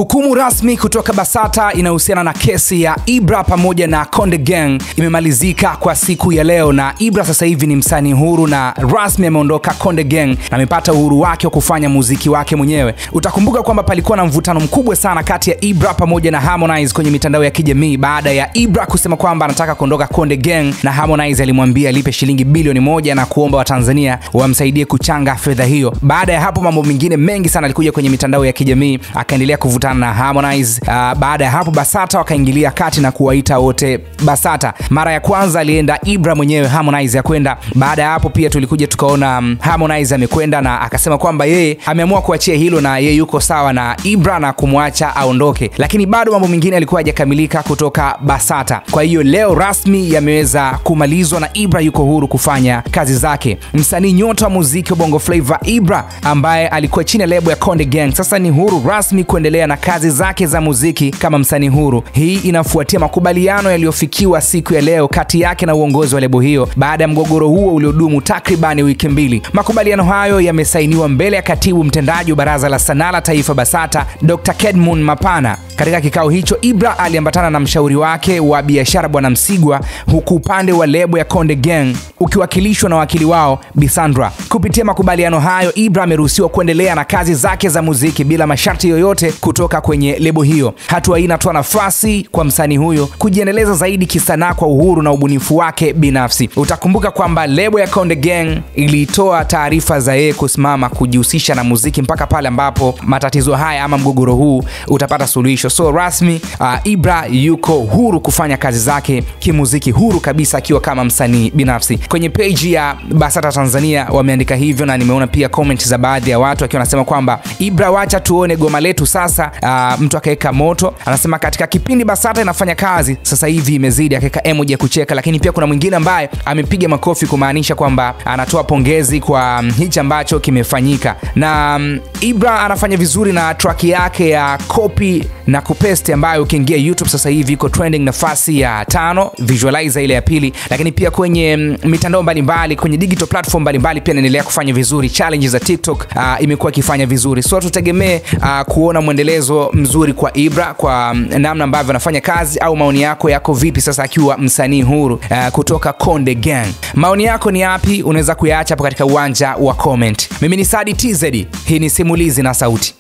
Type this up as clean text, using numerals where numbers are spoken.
Hukumu rasmi kutoka Basata inahusiana na kesi ya Ibra pamoja na Konde Gang imemalizika kwa siku ya leo, na Ibra sasa hivi ni msanii huru na rasmi ameondoka Konde Gang na amepata uhuru wake wa kufanya muziki wake mwenyewe. Utakumbuka kwamba palikuwa na mvutano mkubwa sana kati ya Ibra pamoja na Harmonize kwenye mitandao ya kijamii baada ya Ibra kusema kwamba anataka kuondoka Konde Gang, na Harmonize alimwambia alipe shilingi bilioni 1 na kuomba Watanzania wamsaidie kuchanga fedha hiyo. Baada ya hapo mambo mengine mengi sana alikuja kwenye mitandao ya kijamii, akaendelea kuvutana na Harmonize. Baada ya hapo Basata wakaingilia kati na kuwaita wote Basata. Mara ya kwanza alienda Ibra mwenyewe, Harmonize ya kwenda. Baada ya hapo pia tulikuja tukaona Harmonize amekwenda na akasema kwamba yeye ameamua kuachia hilo na yeye yuko sawa na Ibra na kumwacha aondoke, lakini bado mambo mengine yalikuwa hayajakamilika kutoka Basata. Kwa hiyo leo rasmi yameweza kumalizwa na Ibra yuko huru kufanya kazi zake. Msanii nyota wa muziki wa Bongo Flava Ibra ambaye alikuwa chini ya lebo ya Konde Gang sasa ni huru rasmi kuendelea na kazi zake za muziki kama msanii huru. Hii inafuatia makubaliano yaliyofikiwa siku ya leo kati yake na uongozi wa lebo hiyo baada ya mgogoro huo uliodumu takribani wiki mbili. Makubaliano hayo yamesainiwa mbele ya katibu mtendaji wa Baraza la Sanaa la Taifa Basata, Dr. Kedmon Mapana. Katika kikao hicho Ibra aliambatana na mshauri wake wa biashara Bwana Msigwa, huku upande wa lebo ya Konde Gang ukiwakilishwa na wakili wao Bisandra. Kupitia makubaliano hayo Ibra ameruhusiwa kuendelea na kazi zake za muziki bila masharti yoyote kutoka kwenye lebo hiyo. Hatua hii inatoa nafasi kwa msanii huyo kujiendeleza zaidi kisanaa kwa uhuru na ubunifu wake binafsi. Utakumbuka kwamba lebo ya Konde Gang ilitoa taarifa za yeye kusimama kujihusisha na muziki mpaka pale ambapo matatizo haya ama mgogoro huu utapata suluhisho. So rasmi Ibra yuko huru kufanya kazi zake kimuziki, huru kabisa akiwa kama msanii binafsi. Kwenye page ya Basata Tanzania wameandika hivyo, na nimeona pia comment za baadhi ya watu wakiwa wanasema kwamba Ibra, wacha tuone goma letu sasa. Mtu akaeka moto anasema katika kipindi Basata inafanya kazi sasa hivi imezidi, akaeka emoji ya kucheka. Lakini pia kuna mwingine ambaye amepiga makofi kumaanisha kwamba anatoa pongezi kwa hichi ambacho kimefanyika. Na Ibra anafanya vizuri na track yake ya Copy na Kupaste ambayo ukiingia YouTube sasa hivi iko trending nafasi ya 5, Visualizer ile ya pili. Lakini pia kwenye mitandao mbalimbali, kwenye digital platform mbalimbali pia inaendelea kufanya vizuri. Challenge za TikTok imekuwa ikifanya vizuri. So tutegemee kuona mwendelezo mzuri kwa Ibra kwa namna ambavyo anafanya kazi. Au maoni yako yako vipi sasa akiwa msanii huru kutoka Konde Gang? Maoni yako ni yapi? Unaweza kuyaacha hapo katika uwanja wa comment. Mimi ni Sadi TZ. Hii ni Simulizi na Sauti.